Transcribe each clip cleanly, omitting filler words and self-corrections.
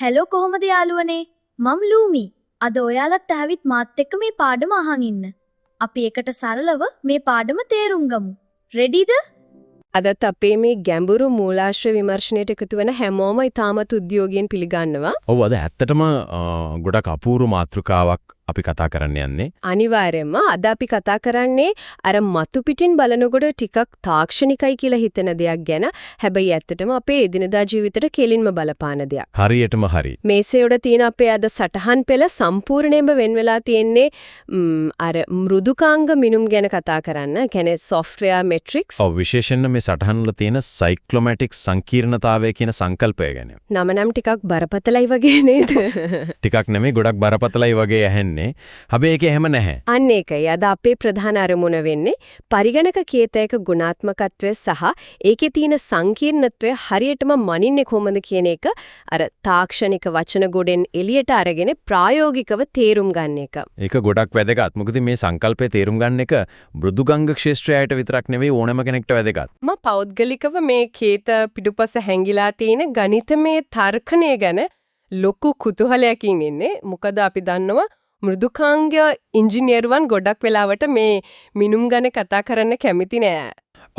Hello කොහොමද යාළුවනේ? මම ලූමි. අද ඔයාලත් ඇවිත් මාත් එක්ක මේ පාඩම අහන් ඉන්න. අපි එකට සරලව මේ පාඩම තේරුම් ගමු. රෙඩිද? අදත් අපේ මේ ගැඹුරු මූලාශ්‍ර විමර්ශනයට එකතු වෙන හැමෝම ඊටමත් උද්‍යෝගයෙන් පිළිගන්නවා. ඔව් අද ඇත්තටම ගොඩක් අපූර්ව මාතෘකාවක් අපි කතා කරන්න යන්නේ. අනිවාර්යයෙන්ම අද අපි කතා කරන්නේ අර මතු පිටින් බලනකොට ටිකක් තාක්ෂණිකයි කියලා හිතෙන දෙයක් ගැන. හැබැයි ඇත්තටම අපේ එදිනදා ජීවිතේට කෙලින්ම බලපාන දෙයක්. හරියටම හරි. මේසේ උඩ තියෙන අපේ අද සටහන් පෙළ සම්පූර්ණයෙන්ම වෙන් වෙලා තියෙන්නේ අර මෘදුකාංග මිනුම් ගැන කතා කරන්න. ඒ කියන්නේ software metrics. ඔව් විශේෂයෙන්ම මේ සටහන් වල තියෙන සයික්ලොමැටික් සංකීර්ණතාවය කියන සංකල්පය ගැන. නම නම් ටිකක් බරපතලයි වගේ නේද? ටිකක් නෙමෙයි ගොඩක් බරපතලයි වගේ ඇහෙන්නේ. හැබැයි ඒක එහෙම නැහැ. අන්න ඒකයි අද අපේ ප්‍රධාන අරමුණ වෙන්නේ පරිගණක කේතයක ගුණාත්මකත්වය සහ ඒකේ තියෙන සංකීර්ණත්වය හරියටම මනින්නේ කොහොමද කියන එක අර තාක්ෂණික වචන ගොඩෙන් එළියට අරගෙන ප්‍රායෝගිකව තේරුම් ගන්න එක. ඒක ගොඩක් වැදගත්. මොකද මේ සංකල්පය තේරුම් ගන්න එක මෘදුගංග ක්ෂේත්‍රයට විතරක් නෙවෙයි ඕනෑම කෙනෙක්ට වැදගත්. මම පෞද්ගලිකව මේ කේත පිටුපස හැංගිලා තියෙන ගණිතමය තර්කණය ගැන ලොකු කුතුහලයකින් ඉන්නේ. මොකද අපි දන්නවා මෘදුකාංග ඉංජිනේරුවන් ගොඩක් වෙලාවට මේ මිනුම් ගැන කතා කරන්න කැමති නෑ.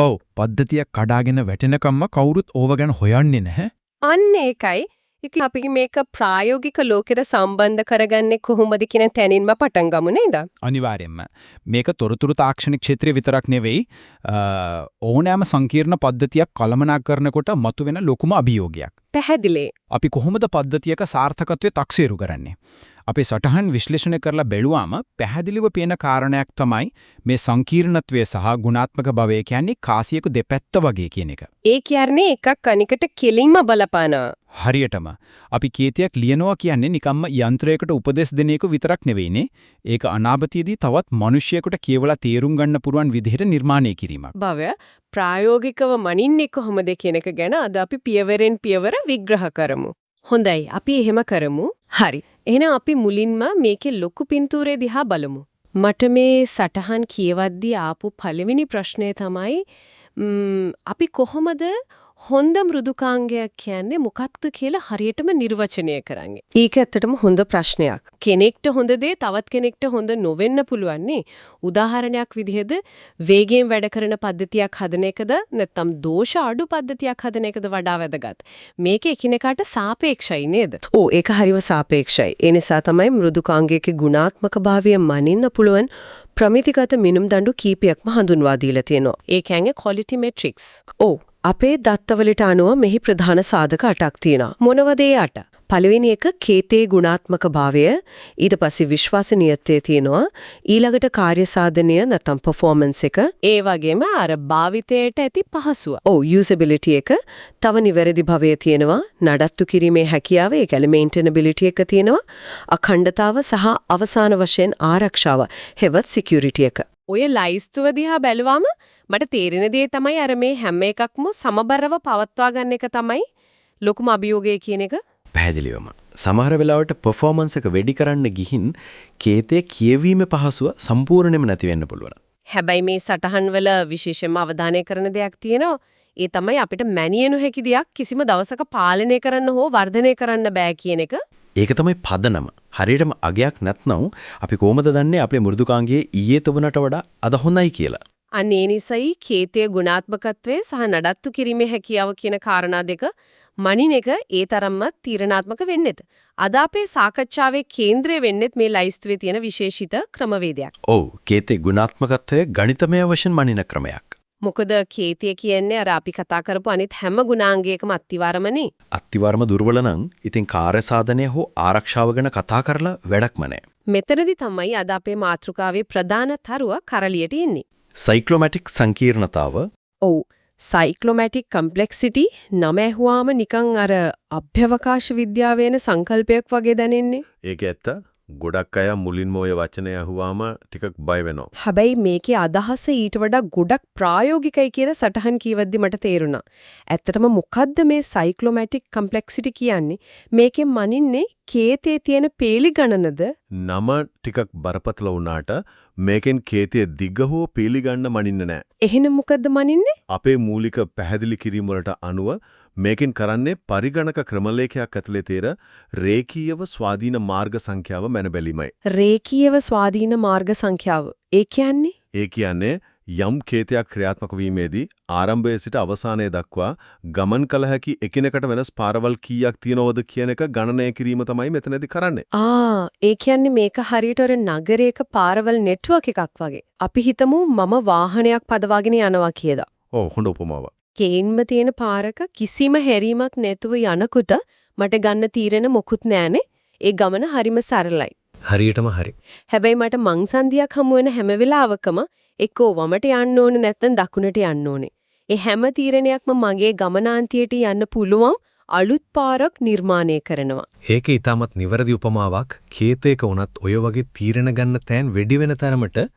ඔව් පද්ධතිය කඩාගෙන වැටෙනකම්ම කවුරුත් ඕව ගැන හොයන්නේ නැහැ. අන්න ඒකයි. ඉතින් අපි මේක ප්‍රායෝගික ලෝකෙට සම්බන්ධ කරගන්නේ කොහොමද කියන තැනින්ම පටන් ගමු නේද? අනිවාර්යයෙන්ම. මේක තොරතුරු තාක්ෂණික ක්ෂේත්‍රය විතරක් නෙවෙයි ඕනෑම සංකීර්ණ පද්ධතියක් කළමනාකරනකොට මතුවෙන ලොකුම අභියෝගයක්. පැහැදිලි. අපි කොහොමද පද්ධතියක සාර්ථකත්වය තක්සේරු කරන්නේ? අපේ සටහන් විශ්ලේෂණය කරලා බැලුවාම පැහැදිලිව පේන කාරණයක් තමයි මේ සංකීර්ණත්වය සහ ගුණාත්මක භවය කියන්නේ කාසියක දෙපැත්ත වගේ කියන එක. ඒ කියන්නේ එකක් අනිකට කෙලින්ම බලපාන. හරියටම අපි කේතයක් ලියනවා කියන්නේ නිකම්ම යන්ත්‍රයකට උපදෙස් දෙන එක විතරක් නෙවෙයිනේ. ඒක අනාගතයේදී තවත් මිනිසියෙකුට කියවලා තේරුම් ගන්න පුරුවන් විදිහට නිර්මාණය කිරීමක්. භවය ප්‍රායෝගිකව මනින්නේ කොහොමද කියන එක ගැන අද අපි පියවරෙන් පියවර විග්‍රහ කරමු. හොඳයි අපි එහෙම කරමු. හරි. එහෙනම් අපි මුලින්ම මේකේ ලොකු පින්තූරේ දිහා බලමු. මට මේ සටහන් කියවද්දී ආපු පළවෙනි ප්‍රශ්නය තමයි අපි කොහොමද හොඳ මෘදුකාංගයක් කියන්නේ මොකක්ද කියලා හරියටම නිර්වචනය කරන්නේ. ඒක ඇත්තටම හොඳ ප්‍රශ්නයක්. කෙනෙක්ට හොඳ දේ තවත් කෙනෙක්ට හොඳ නොවෙන්න පුළුවන් නේ. උදාහරණයක් විදිහට වේගයෙන් වැඩ කරන පද්ධතියක් හදන එකද නැත්නම් දෝෂ අඩු පද්ධතියක් හදන එකද වඩා වැදගත්. මේක එකිනෙකාට සාපේක්ෂයි නේද? ඔව් ඒක හරිව සාපේක්ෂයි. ඒ නිසා තමයි මෘදුකාංගයේ ගුණාත්මක භාවය මනින්න පුළුවන් ප්‍රමිතිගත මිනුම් දඬු කීපයක්ම හඳුන්වා දීලා තියෙනවා. ඒ කියන්නේ quality metrics. ඔව් අපේ දත්තවලට අනුව මෙහි ප්‍රධාන සාධක 8ක් තියෙනවා. මොනවද ඒ 8? පළවෙනි එක කේතේ ගුණාත්මක භාවය, ඊට පස්සේ විශ්වාසනීයත්වය තියෙනවා, ඊළඟට කාර්ය සාධනය නැත්නම් performance එක, ඒ වගේම අර භාවිතයට ඇති පහසුව. ඔව් usability එක, තව නිවැරදි භාවය තියෙනවා, නඩත්තු කිරීමේ හැකියාව, ඒ කියන්නේ maintainability එක තියෙනවා, අඛණ්ඩතාව සහ අවසාන වශයෙන් ආරක්ෂාව, health security එක. ඔය ලයිස්තුව දිහා බැලුවාම මට තේරෙන දේ තමයි අර මේ හැම එකක්ම සමබරව පවත්වා ගන්න එක තමයි ලොකුම අභියෝගය කියන එක. පැහැදිලිවම. සමහර වෙලාවට performance එක වැඩි කරන්න ගිහින් කේතේ කියවීමේ පහසුව සම්පූර්ණයෙන්ම නැති වෙන්න පුළුවන්. හැබැයි මේ සටහන් වල විශේෂයෙන්ම අවධානය කරන දෙයක් තියෙනවා. ඒ තමයි අපිට මැනිය නොහැකි දෙයක් කිසිම දවසක පාලනය කරන්න හෝ වර්ධනය කරන්න බෑ කියන එක. ඒක තමයි පදනම. හරියටම අගයක් නැත්නම් අපි කොහොමද දන්නේ අපේ මෘදුකාංගයේ ඊයේ තිබුණට වඩා අද හොඳයි කියලා? අන්න ඒ නිසයි කේතයේ ගුණාත්මකත්වය සහ නඩත්තු කිරීමේ හැකියාව කියන කාරණා දෙක මනින එක ඒ තරම්ම තීරණාත්මක වෙන්නේද? අද අපේ සාකච්ඡාවේ කේන්ද්‍රය වෙන්නේ මේ ලයිස්තුවේ තියෙන විශේෂිත ක්‍රමවේදයක්. ඔව් කේතේ ගුණාත්මකත්වය ගණිතමය වශයෙන් මනින ක්‍රමයක්. මොකද කේතය කියන්නේ අර අපි කතා කරපු අනිත් හැම ගුණාංගයකම අත්තිවාරමනේ. අත්තිවාරම දුර්වල නම් ඉතින් කාර්ය සාධනය හෝ ආරක්ෂාව ගැන කතා කරලා වැඩක්ම නැහැ. මෙතනදී තමයි අද අපේ මාතෘකාවේ ප්‍රධාන තරුව කරලියට ඉන්නේ. සයික්ලොමැටික් සංකීර්ණතාව. ඔව් සයික්ලොමැටික් කම්ප්ලෙක්සිටි නම ඇහුවාම නිකන් අර අභ්‍යවකාශ විද්‍යාවේ සංකල්පයක් වගේ දැනෙන්නේ. ඒක ඇත්ත. ගොඩක් අය මුලින්ම ওই වචනය අහුවාම ටිකක් බය වෙනවා. හැබැයි මේකේ අදහස ඊට වඩා ගොඩක් ප්‍රායෝගිකයි කියලා සටහන් කීවද්දි මට තේරුණා. ඇත්තටම මොකද්ද මේ සයික්ලොමැටික් කම්ප්ලෙක්සිටි කියන්නේ? මේකෙන් මනින්නේ කේතේ තියෙන පේලි ගණනද? නම ටිකක් බරපතල වුණාට මේකෙන් කේතයේ දිග හෝ පේලි ගන්න මනින්න නැහැ. එහෙනම් මොකද්ද මනින්නේ? අපේ මූලික පැහැදිලි කිරීම වලට අනුව මේකෙන් කරන්නේ පරිගණක ක්‍රමලේඛයක් ඇතුලේ තේර රේඛීයව ස්වාධීන මාර්ග සංඛ්‍යාව මැන බැලීමයි. රේඛීයව ස්වාධීන මාර්ග සංඛ්‍යාව. ඒ කියන්නේ ඒ කියන්නේ යම් කේතයක් ක්‍රියාත්මක වීමේදී ආරම්භයේ සිට අවසානයේ දක්වා ගමන් කළ හැකි එකිනෙකට වෙනස් පාරවල් කීයක් තියෙනවද කියන එක ගණනය කිරීම තමයි මෙතනදී කරන්නේ. ඒ කියන්නේ මේක හරියට ஒரு නගරයක පාරවල් නෙට්වර්ක් එකක් වගේ. අපි හිතමු මම වාහනයක් පදවාගෙන යනවා කියලා. ඔව් හොඳ උපමාවක්. කේන්ම තියෙන පාරක කිසිම හැරීමක් නැතුව යනකොට මට ගන්න තීරණ මොකුත් නැහනේ. ඒ ගමන හරිම සරලයි. හරියටම හරි. හැබැයි මට මංසන්දියක් හමු වෙන හැම වෙලාවකම එක්කෝ වමට යන්න ඕනේ නැත්නම් දකුණට යන්න ඕනේ. ඒ හැම තීරණයක්ම මගේ ගමනාන්තියට යන්න පුළුවන් අලුත් පාරක් නිර්මාණය කරනවා. ඒක ඊටමත් නිවැරදි උපමාවක්. කේතයක වුණත් ඔය වගේ තීරණ ගන්න තැන් වැඩි වෙන තරමට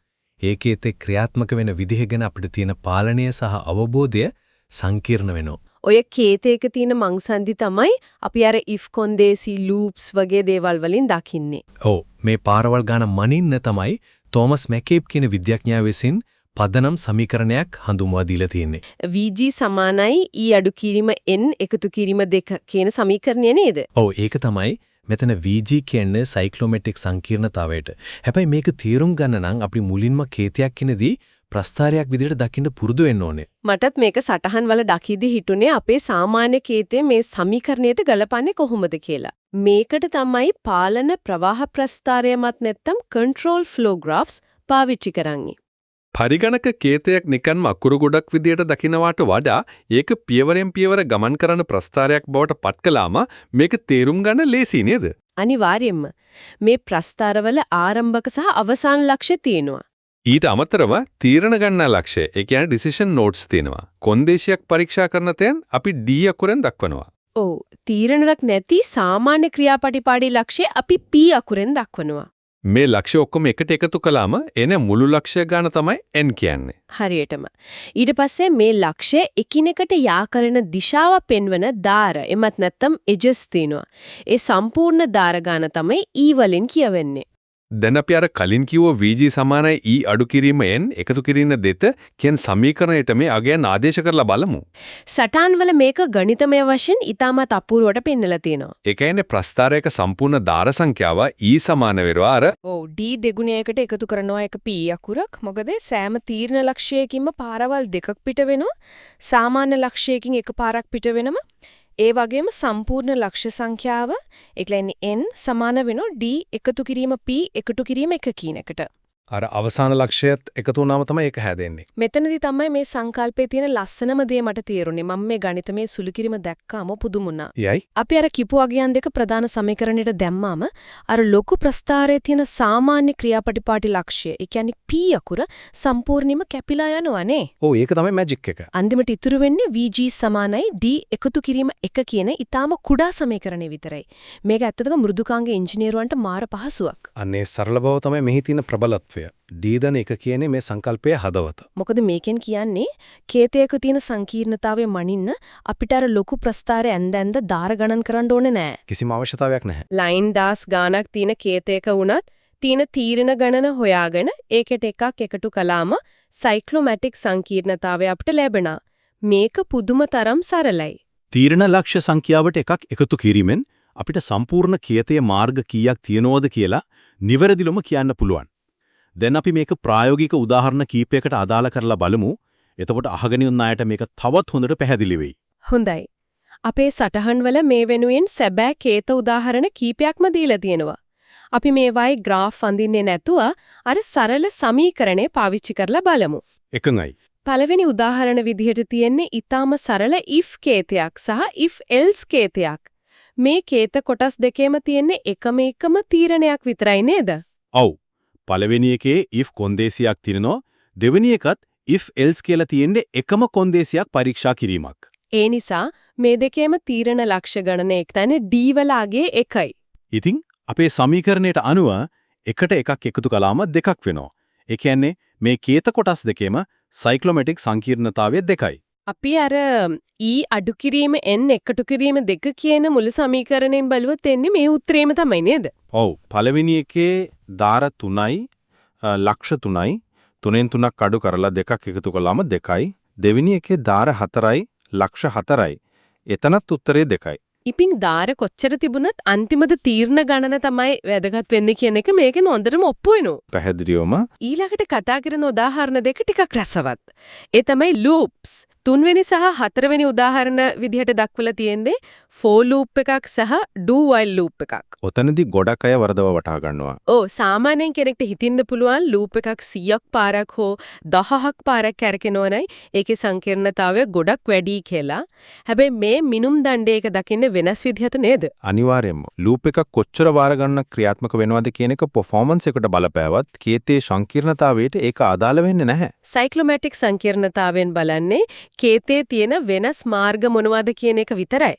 ඒකේතේ ක්‍රියාත්මක වෙන විදිහ ගැන අපිට තියෙන පාලනය සහ අවබෝධය සංකීර්ණ වෙනවා. ඔය කේතයක තියෙන මංසන්දි තමයි අපි අර if කොන්දේසි ලූප්ස් වගේ දේවල් වලින් දකින්නේ. ඔව් මේ පාරවල් ගාන මනින්න තමයි තෝමස් මැකේබ් කියන විද්‍යාඥයා විසින් පදනම් සමීකරණයක් හඳුන්වා දීලා තියෙන්නේ. VG සමානයි E අඩු කිරීම n එකතු කිරීම 2 කියන සමීකරණය නේද? ඔව් ඒක තමයි මෙතන VG කියන්නේ සයික්ලෝමැටික් සංකීර්ණතාවයට. හැබැයි මේක තේරුම් ගන්න නම් අපි මුලින්ම කේතයක් කියනදී ප්‍රස්ථාරයක් විදිහට දකින්න පුරුදු වෙන්න ඕනේ. මටත් මේක සටහන් වල දකිද්දි හිතුනේ අපේ සාමාන්‍ය කේතේ මේ සමීකරණයට ගලපන්නේ කොහොමද කියලා. මේකට තමයි පාලන ප්‍රවාහ ප්‍රස්ථාරය මත නැත්තම් control flow graphs පාවිච්චි කරන්නේ. පරිගණක කේතයක් නිකන්ම අකුරු ගොඩක් විදියට දකින්නවට වඩා ඒක පියවරෙන් පියවර ගමන් කරන ප්‍රස්ථාරයක් බවට පත් කළාම මේක තේරුම් ගන්න ලේසි නේද? අනිවාර්යයෙන්ම මේ ප්‍රස්ථාරවල ආරම්භක සහ අවසාන ලක්ෂ්‍ය තියෙනවා. ඊට අමතරව තීරණ ගන්න ලක්ෂ්‍ය, ඒ කියන්නේ decision nodes තියෙනවා. කොන්දේසියක් පරීක්ෂා කරන තැන් අපි D අකුරෙන් දක්වනවා. ඔව් තීරණයක් නැති සාමාන්‍ය ක්‍රියාපටිපාටි ලක්ෂ්‍ය අපි P අකුරෙන් දක්වනවා. මේ ලක්ෂ්‍ය ඔක්කොම එකට එකතු කළාම එන මුළු ලක්ෂ්‍ය ගාන තමයි n කියන්නේ. හරියටම. ඊට පස්සේ මේ ලක්ෂ්‍ය එකිනෙකට යා කරන දිශාව පෙන්වන දාර එමත් නැත්නම් එජස් තියෙනවා. ඒ සම්පූර්ණ දාර ගාන තමයි E වලින් කියවෙන්නේ. දැන් අපි අර කලින් කිව්ව VG සමානයි E අඩු කිරීම n එකතු කිරීම දෙත කියන සමීකරණයට මේ අගයන් ආදේශ කරලා බලමු. සටහන් වල මේක ගණිතමය වශයෙන් ඊටමත් අපූර්වට පෙන්නලා තියෙනවා. ඒ කියන්නේ ප්‍රස්ථාරයක සම්පූර්ණ දාර සංඛ්‍යාව E සමාන වෙනවා අර ඔව් D දෙගුණයකට එකතු කරනවා එක P අකුරක්. මොකද සෑම තීරණ ලක්ෂයකින්ම පාරවල් දෙකක් පිට වෙනවා. සාමාන්‍ය ලක්ෂයකින් එක පාරක් පිට වෙනම ඒ වගේම සම්පූර්ණ ලක්ෂ්‍ය සංඛ්‍යාව ඒ කියන්නේ n සමාන වෙනවා d එකතු කිරීම p එකතු කිරීම 1 කියන එකට. අර අවසාන ලක්ෂයත් එකතු වුණාම තමයි ඒක හැදෙන්නේ. මෙතනදී තමයි මේ සංකල්පයේ තියෙන ලස්සනම දේ මට තේරුනේ. මම මේ ගණිතමය සුළු කිරීම දැක්කාම පුදුම වුණා. යයි. අපි අර කිපු අගයන් දෙක ප්‍රධාන සමීකරණයට දැම්මාම අර ලොකු ප්‍රස්ථාරයේ තියෙන සාමාන්‍ය ක්‍රියාපටිපාටි ලක්ෂ්‍ය ඒ කියන්නේ p අකුර සම්පූර්ණයෙන්ම කැපිලා යනවානේ. ඔව් ඒක තමයි මැජික් එක. අන්තිමට ඉතුරු වෙන්නේ VG සමානයි D එකතු කිරීම 1 කියන ඊටාම කුඩා සමීකරණය විතරයි. මේක ඇත්තටම මෘදුකාංග ඉංජිනේරුවන්ට මාර පහසුවක්. අනේ සරල බව තමයි මෙහි තියෙන ප්‍රබලත්වය. ඩීදන එක කියන්නේ මේ සංකල්පයේ හදවත. මොකද මේකෙන් කියන්නේ කේතයක තියෙන සංකීර්ණතාවය මනින්න අපිට අර ලොකු ප්‍රස්ථාරය ඇඳ දාර ගණන් කරන්න ඕනේ නෑ. කිසිම අවශ්‍යතාවයක් නැහැ. ලයින් දාස් ගානක් තියෙන කේතයක වුණත් තියෙන තීරණ ගණන හොයාගෙන ඒකට එකක් එකතු කළාම සයික්ලෝමැටික් සංකීර්ණතාවය අපිට ලැබෙනවා. මේක පුදුම තරම් සරලයි. තීරණ ලක්ෂ්‍ය සංඛ්‍යාවට එකක් එකතු කිරීමෙන් අපිට සම්පූර්ණ කේතයේ මාර්ග කීයක් තියෙනවද කියලා නිවැරදිවම කියන්න පුළුවන්. දැන් අපි මේක ප්‍රායෝගික උදාහරණ කීපයකට අදාළ කරලා බලමු. එතකොට අහගෙන ඉන්න අයට මේක තවත් හොඳට පැහැදිලි වෙයි. හොඳයි. අපේ සටහන් වල මේ වෙනුවෙන් සැබෑ කේත උදාහරණ කීපයක්ම දීලා තියෙනවා. අපි මේවායි graph අඳින්නේ නැතුව අර සරල සමීකරණේ පාවිච්චි කරලා බලමු. එකඟයි. පළවෙනි උදාහරණ විදිහට තියෙන්නේ ඊටාම සරල if කේතයක් සහ if else කේතයක්. මේ කේත කොටස් දෙකේම තියෙන්නේ එකම තීරණයක් විතරයි නේද? ඔව්. පළවෙනි එකේ if කොන්දේසියක් තියෙනවා. දෙවෙනි එකත් if else කියලා තියෙන්නේ එකම කොන්දේසියක් පරීක්ෂා කිරීමක්. ඒ නිසා මේ දෙකේම තීරණ ලක්ෂ්‍ය ගණන එක්තැන D වලගේ එකයි. ඉතින් අපේ සමීකරණයට අනුව එකට එකක් එකතු කළාම දෙකක් වෙනවා. ඒ කියන්නේ මේ කේත කොටස් දෙකේම සයික්ලෝමැටික් සංකීර්ණතාවය දෙකයි. අපි අර E අඩු කිරීම n එකතු කිරීම 2 කියන මුළු සමීකරණයෙන් බලුවොත් එන්නේ මේ උත්තරේම තමයි නේද? ඔව්. පළවෙනි එකේ දාර 3යි ලක්ෂ 3යි 3න් 3ක් අඩු කරලා දෙකක් එකතු කළාම 2යි. දෙවෙනි එකේ දාර 4යි ලක්ෂ 4යි එතනත් උත්තරේ දෙකයි. ඉතින් දාර කොච්චර තිබුණත් අන්තිමද තීරණ ගණන තමයි වැදගත් වෙන්නේ කියන එක මේකෙන් හොඳටම ඔප්පු වෙනවා. පැහැදිලිවම ඊළඟට කතා කරන උදාහරණ දෙක ටිකක් රසවත්. ඒ තමයි ලූප්ස්. තුන්වෙනි සහ හතරවෙනි උදාහරණ විදිහට දක්වලා තියෙන්නේ for loop එකක් සහ do while loop එකක්. ඔතනදී ගොඩක් අය වරදව වටහා ගන්නවා. සාමාන්‍යයෙන් කෙනෙක්ට හිතින්න පුළුවන් loop එකක් 100ක් පාරක් හෝ 1000ක් පාරක් කරකිනවනයි ඒකේ සංකීර්ණතාවය ගොඩක් වැඩි කියලා. හැබැයි මේ මිනුම් දණ්ඩයක දකින්නේ වෙනස් විදිහට නේද? අනිවාර්යයෙන්ම loop එකක් කොච්චර වාර ගණනක් ක්‍රියාත්මක වෙනවද කියන එක performance එකට බලපෑවත් කේතේ සංකීර්ණතාවයට ඒක අදාළ වෙන්නේ නැහැ. සයික්ලොමැටික් සංකීර්ණතාවයෙන් බලන්නේ කේතේ තියෙන වෙනස් මාර්ග මොනවද කියන එක විතරයි.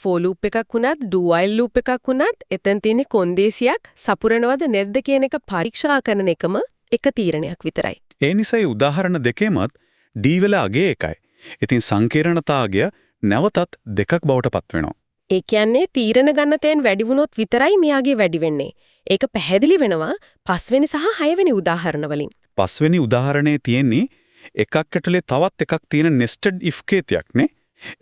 for loop එකක් වුණත් do while loop එකක් වුණත් එතන තියෙන කොන්දේසියක් සපුරනවද නැද්ද කියන එක පරීක්ෂා කරන එකම එක තීරණයක් විතරයි. ඒ නිසායි උදාහරණ දෙකේමත් D වල අගේ එකයි. ඉතින් සංකීර්ණතාවය නැවතත් දෙකක් බවට පත් වෙනවා. ඒ කියන්නේ තීරණ ගන්න තැන් වැඩි වුණොත් විතරයි මෙයාගේ වැඩි වෙන්නේ. ඒක පැහැදිලි වෙනවා 5 වෙනි සහ 6 වෙනි උදාහරණ වලින්. 5 වෙනි උදාහරණයේ තියෙන්නේ එකක් ඇතුලේ තවත් එකක් තියෙන nested if කේතයක් නේ.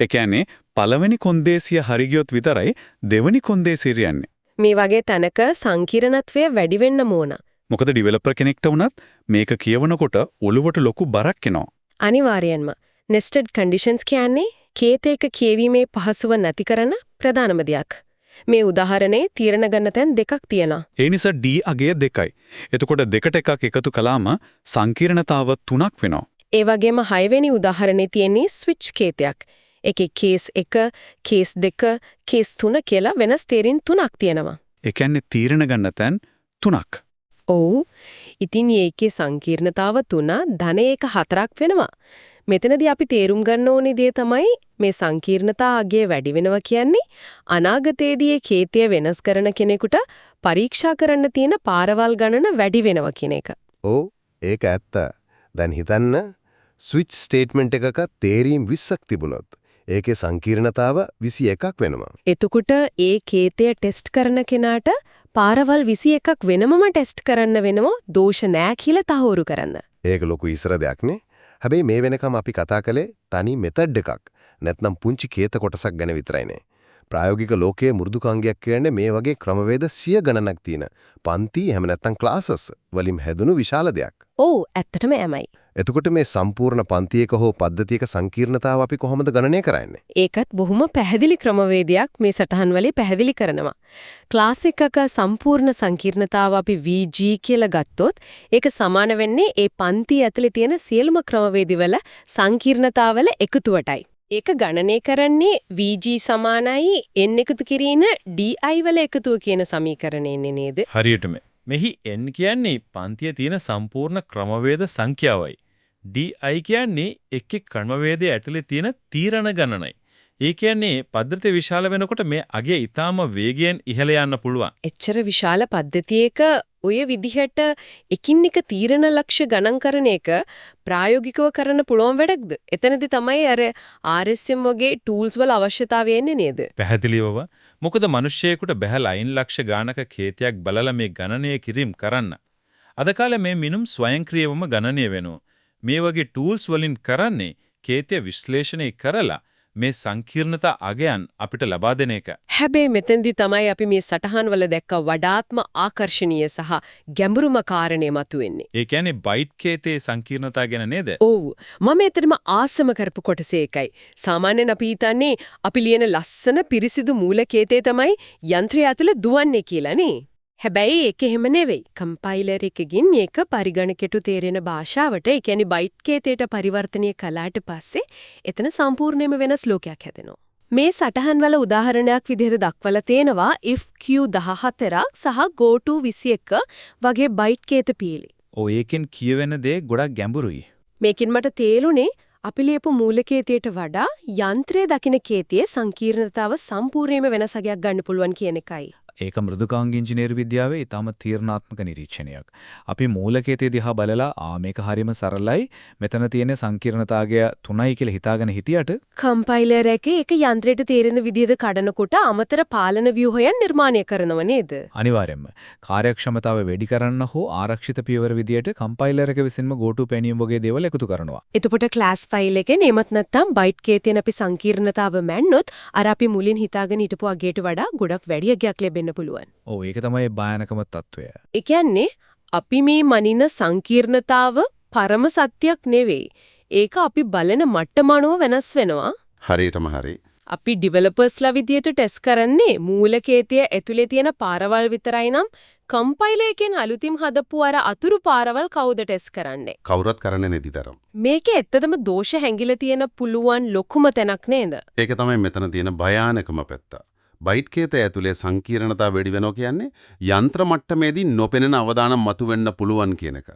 ඒ කියන්නේ පළවෙනි කොන්දේසිය හරි ගියොත් විතරයි දෙවෙනි කොන්දේසිය යන්නේ. මේ වගේ තැනක සංකීර්ණත්වය වැඩි වෙන්න ඕන. මොකද ඩෙවලොපර් කෙනෙක්ට වුණත් මේක කියවනකොට ඔළුවට ලොකු බරක් එනවා. අනිවාර්යයෙන්ම nested conditions කියන්නේ කේතයක කියවීමේ පහසුව නැති කරන ප්‍රධානම දෙයක්. මේ උදාහරණේ තීරණ ගන්න තැන් දෙකක් තියෙනවා. ඒ නිසා D අගය 2යි. එතකොට දෙකට එකක් එකතු කළාම සංකීර්ණතාව 3ක් වෙනවා. ඒ වගේම 6 වෙනි උදාහරණේ තියෙන්නේ ස්විච් කේතයක්. ඒකේ කේස් 1, කේස් 2, කේස් 3 කියලා වෙනස් තේරින් 3ක් තියෙනවා. ඒ කියන්නේ තීරණ ගන්න තැන් 3ක්. ඔව්. ඉතින් මේකේ සංකීර්ණතාව 3 ධන 1 4ක් වෙනවා. මෙතනදී අපි තේරුම් ගන්න ඕනේ දේ තමයි මේ සංකීර්ණතා අගය වැඩි වෙනවා කියන්නේ අනාගතයේදී ඒ කේතය වෙනස් කරන කෙනෙකුට පරීක්ෂා කරන්න තියෙන පාරවල් ගණන වැඩි වෙනවා කියන එක. ඔව් ඒක ඇත්ත. දැන් හිතන්න ස්විච් ස්ටේට්මන්ට් එකක තේරීම් 20ක් තිබුණොත් ඒකේ සංකීර්ණතාව 21ක් වෙනවා. එතකොට ඒ කේතය ටෙස්ට් කරන කෙනාට පාරවල් 21ක් වෙනමම ටෙස්ට් කරන්න වෙනවා දෝෂ නැහැ කියලා තහවුරු කරන්න. ඒක ලොකු ඉස්සර දෙයක් නේ. හැබැයි මේ වෙනකම් අපි කතා කළේ තනි මෙතඩ් එකක්. නැත්නම් පුංචි කේත කොටසක් ගැන විතරයිනේ. ප්‍රායෝගික ලෝකයේ මෘදුකාංගයක් කියන්නේ මේ වගේ ක්‍රමවේද 100 ගණනක් තියෙන පන්ති එහෙම නැත්නම් ක්ලාසස් වලින් හැදුණු විශාල දෙයක්. ඔව් ඇත්තටම එමයි. එතකොට මේ සම්පූර්ණ පන්තියක හෝ පද්ධතියක සංකීර්ණතාව අපි කොහොමද ගණනය කරන්නේ? ඒකත් බොහොම පැහැදිලි ක්‍රමවේදයක් මේ සටහන් වලේ පැහැදිලි කරනවා. ක්ලාස් එකක සම්පූර්ණ සංකීර්ණතාව අපි VG කියලා ගත්තොත් ඒක සමාන වෙන්නේ ඒ පන්තිය ඇතුලේ තියෙන සියලුම ක්‍රමවේදවල සංකීර්ණතාවල එකතුවටයි. ඒක ගණනය කරන්නේ VG සමානයි n එකතු කිරීන DI වල එකතුව කියන සමීකරණයෙන්නේ නේද? හරියටම. මෙහි n කියන්නේ පන්තියේ තියෙන සම්පූර්ණ ක්‍රමවේද සංඛ්‍යාවයි. DI කියන්නේ එක් එක් ක්‍රමවේදයේ ඇතුලේ තියෙන තීරණ ගණනයි. ඒ කියන්නේ පද්ධතිය විශාල වෙනකොට මේ අගය ඊටාම වේගයෙන් ඉහළ යන්න පුළුවන්. එච්චර විශාල පද්ධතියක ඔය විදිහට එකින් එක තීරණ ලක්ෂ්‍ය ගණන් කරන එක ප්‍රායෝගිකව කරන්න පුළුවන් වැඩක්ද? එතනදී තමයි අර RSM වගේ tools වල අවශ්‍යතාවය එන්නේ නේද? පැහැදිලිවම. මොකද මිනිස්සෙකුට බැහැ ලයින් ලක්ෂ ගානක කේතයක් බලලා මේ ගණනය කිරීම කරන්න. අද කාලේ මේ මිනුම් ස්වයංක්‍රීයවම ගණනය වෙනවා. මේ වගේ tools වලින් කරන්නේ කේතය විශ්ලේෂණය කරලා මේ සංකීර්ණතා අගයන් අපිට ලබා දෙන එක. හැබැයි මෙතෙන්දී තමයි අපි මේ සටහන් වල දැක්ක වඩාත්ම ආකර්ශනීය සහ ගැඹුරුම කාරණේ මතුවෙන්නේ. ඒ කියන්නේ බයිට් කේතේ සංකීර්ණතා ගැන නේද? ඔව්. මම එතරම් ආසම කරපු කොටස ඒකයි. සාමාන්‍යයෙන් අපි හිතන්නේ අපි ලියන ලස්සන පිරිසිදු මූලකේතේ තමයි යන්ත්‍රය ඇතුළේ දුවන්නේ කියලා නේ. හැබැයි ඒක එහෙම නෙවෙයි. කම්පයිලර් එකකින් මේක පරිගණකයට තේරෙන භාෂාවට, ඒ කියන්නේ බයිට් කේතයට පරිවර්තනය කළාට පස්සේ එතන සම්පූර්ණයෙන්ම වෙනස් ලෝකයක් හැදෙනවා. මේ සටහන් වල උදාහරණයක් විදිහට දක්වලා තියෙනවා if q14ක් සහ go to 21 වගේ බයිට් කේත පීලි. ඔව් ඒකෙන් කියවෙන දේ ගොඩක් ගැඹුරුයි. මේකෙන් මට තේරුනේ අපි ලියපු මූලකේතයට වඩා යන්ත්‍රයේ දකින්න කේතයේ සංකීර්ණතාව සම්පූර්ණයෙන්ම වෙනසක් ගන්න පුළුවන් කියන එකයි. ඒක මෘදුකාංග ඉංජිනේරු විද්‍යාවේ ඊටම තීරණාත්මක නිරීක්ෂණයක්. අපි මූලකේතය දිහා බලලා මේක හරියම සරලයි. මෙතන තියෙන සංකීර්ණතාවය 3යි කියලා හිතාගෙන හිටියට කම්පයිලර් එකේ ඒක යන්ත්‍රයට තේරෙන විදිහට කඩනකොට අමතර පාලන ව්‍යුහයන් නිර්මාණය කරනව නේද? අනිවාර්යයෙන්ම කාර්යක්ෂමතාව වැඩි කරන්න හෝ ආරක්ෂිත පියවර විදියට කම්පයිලර් එක විසින්ම go to penium වගේ දේවල් එකතු කරනවා. එතකොට ක්ලාස් ෆයිල් එකේ නෙමත් නැත්තම් බයිට් කේ තියෙන අපි සංකීර්ණතාව මැන්නොත් අර අපි මුලින් හිතාගෙන හිටපු අගයට වඩා ගොඩක් වැඩි අගයක් ලැබෙන්න පුළුවන්. ඔව් ඒක තමයි භයානකම తত্ত্বය. ඒ කියන්නේ අපි මේ මනින සංකීර්ණතාව පරම සත්‍යයක් නෙවෙයි. ඒක අපි බලන මට්ටම අනුව වෙනස් වෙනවා. හරියටම හරි. අපි ඩෙවලොපර්ස්ලා විදියට ටෙස්ට් කරන්නේ මූලකේතය ඇතුලේ තියෙන පාරවල් විතරයි නම් කම්පයිලර් එකෙන් අලුතින් හදපු අර අතුරු පාරවල් කවුද ටෙස්ට් කරන්නේ? කවුරුත් කරන්නේ නැතිතරම්. මේකේ ඇත්තටම දෝෂ හැංගිලා තියෙන පුළුවන් ලොකුම තැනක් නේද? ඒක තමයි මෙතන තියෙන භයානකම පැත්ත. බයිට් කේතය ඇතුලේ සංකීර්ණතාව වැඩි වෙනවා කියන්නේ යන්ත්‍ර මට්ටමේදී නොපෙනෙන අවදානම් මතුවෙන්න පුළුවන් කියන එක.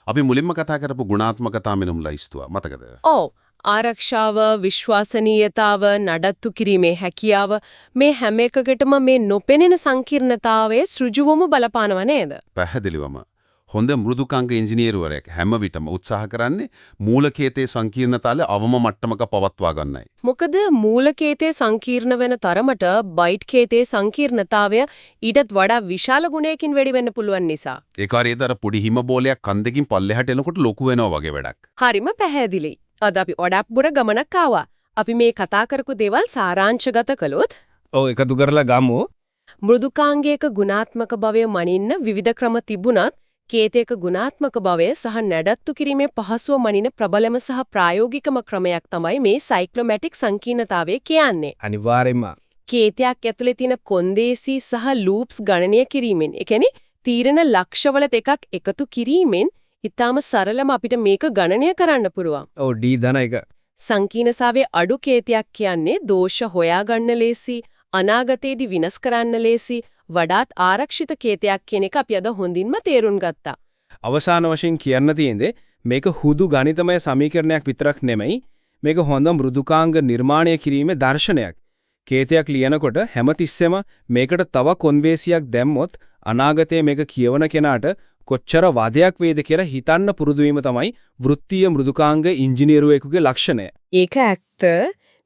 අපි මුලින්ම කතා කරපු ගුණාත්මකතා මෙනුම් ලයිස්තුව මතකද? ඔව්. ආරක්ෂාව, විශ්වාසනීයතාව, නඩත්තු කිරීමේ හැකියාව මේ හැම එකකටම මේ නොපෙනෙන සංකීර්ණතාවයේ සෘජුවම බලපානව නේද? පැහැදිලිවම. හොඳ මෘදුකාංග ඉංජිනේරුවරයෙක් හැම විටම උත්සාහ කරන්නේ මූලකේතයේ සංකීර්ණතාවය අවම මට්ටමක පවත්වා ගන්නයි. මොකද මූලකේතයේ සංකීර්ණ වෙන තරමට බයිට් කේතයේ සංකීර්ණතාවය ඊටත් වඩා විශාල ගුණයකින් වැඩි වෙන්න පුළුවන් නිසා. ඒ කාර්යයේතර පොඩි හිම බෝලයක් කන්දකින් පල්ලෙහාට එනකොට ලොකු වෙනවා වගේ වැඩක්. හරිම පැහැදිලි. අද අපි ඔඩාප් බුර ගමනක් ආවා. අපි මේ කතා කරපු දේවල් සාරාංශගත කළොත් ඔව් එකතු කරලා ගමු. මෘදුකාංගයක ගුණාත්මක භවය මනින්න විවිධ ක්‍රම තිබුණත් කේතයක ගුණාත්මක භවය සහ නඩත්තු කිරීමේ පහසුව මනින ප්‍රබලම සහ ප්‍රායෝගිකම ක්‍රමයක් තමයි මේ සයික්ලොමැටික් සංකීර්ණතාවය කියන්නේ. අනිවාර්යයෙන්ම කේතයක් ඇතුලේ තියෙන කොන්දේසි සහ ලූප්ස් ගණනය කිරීමෙන්, ඒ කියන්නේ තීරණ ලක්ෂවල දෙකක් එකතු කිරීමෙන් ඊටාම සරලම අපිට මේක ගණනය කරන්න පුළුවන්. ඔව් D ධන එක. සංකීර්ණතාවයේ අඩු කේතයක් කියන්නේ දෝෂ හොයාගන්න ලේසි, අනාගතයේදී විනාශ කරන්න ලේසි, වඩාත් ආරක්ෂිත කේතයක් කියන එක අපි අද හොඳින්ම තේරුම් ගත්තා. අවසාන වශයෙන් කියන්න තියෙන්නේ මේක හුදු ගණිතමය සමීකරණයක් විතරක් නෙමෙයි, මේක හොඳ මෘදුකාංග නිර්මාණය කිරීමේ දර්ශනයක්. කේතයක් ලියනකොට හැමතිස්සෙම මේකට තව කොන්වේසියක් දැම්මොත් අනාගතයේ මේක කියවන කෙනාට කොච්චර වාදයක් වේද කියලා හිතන්න පුරුදු වීම තමයි වෘත්තීය මෘදුකාංග ඉංජිනේරුවෙකුගේ ලක්ෂණය. ඒක ඇත්ත.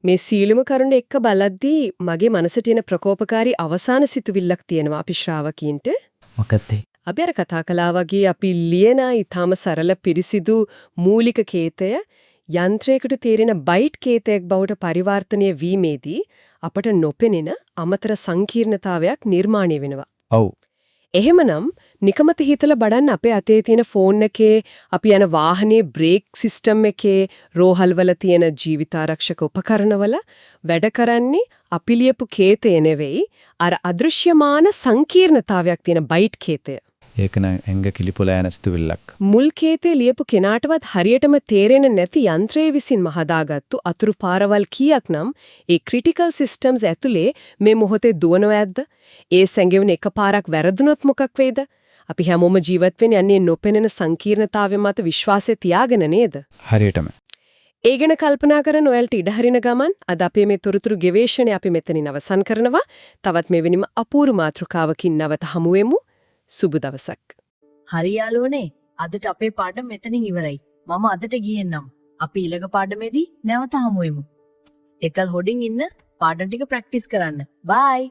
මේ සීලම කරුණ එක්ක බලද්දී මගේ මනසට එන ප්‍රකෝපකාරී අවසාන සිතුවිල්ලක් තියෙනවා අපි ශ්‍රාවකීන්ට. මොකක්ද? අපි අර කතා කළා වගේ අපි ලියන ඊටාම සරල පිරිසිදු මූලික කේතය යන්ත්‍රයකට තේරෙන බයිට් කේතයක් බවට පරිවර්තනය වීමේදී අපට නොපෙනෙන අමතර සංකීර්ණතාවයක් නිර්මාණය වෙනවා. ඔව්. එහෙමනම් නිකමත හිතලා බලන්න අපේ අතේ තියෙන ෆෝන් එකේ අපි යන වාහනේ බ්‍රේක් සිස්ටම් එකේ රෝහල් වල තියෙන ජීවිතාරක්ෂක උපකරණවල වැඩ කරන්නේ අපි ලියපු කේතය නෙවෙයි අර අදෘශ්‍යමාන සංකීර්ණතාවයක් තියෙන බයිට් කේතය. ඒක නම් ඇඟ කිලිපොළ යන සිතුවිල්ලක්. මුල් කේතේ ලියපු කෙනාටවත් හරියටම තේරෙන්නේ නැති යන්ත්‍රයේ විසින්ම හදාගත්තු අතුරු පාරවල් කීයක් නම් ඒ ක්‍රිටිකල් සිස්ටම්ස් ඇතුලේ මේ මොහොතේ දුවනවද? ඒ සැඟෙවුන එකපාරක් වැරදුනොත් මොකක් වෙයිද? අපි හැමෝම ජීවත් වෙන්නේ යන්නේ නොපෙනෙන සංකීර්ණතාවය මත විශ්වාසය තියාගෙන නේද? හරියටම. ඒ ගැන කල්පනා කරන ඔයාලට ඉඩ හරින ගමන් අද අපේ මේ තොරතුරු ගෙවේෂණය අපි මෙතනින් අවසන් කරනවා. තවත් මෙවැනිම අපූර්ව මාතෘකාවකින් නැවත හමු වෙමු. සුබ දවසක්. හරි යාළුවනේ, අදට අපේ පාඩම මෙතනින් ඉවරයි. මම අදට ගියෙන්නම්. අපි ඊළඟ පාඩමේදී නැවත හමු වෙමු. එකල් හොඩින් ඉන්න පාඩම් ටික ප්‍රැක්ටිස් කරන්න. බයි.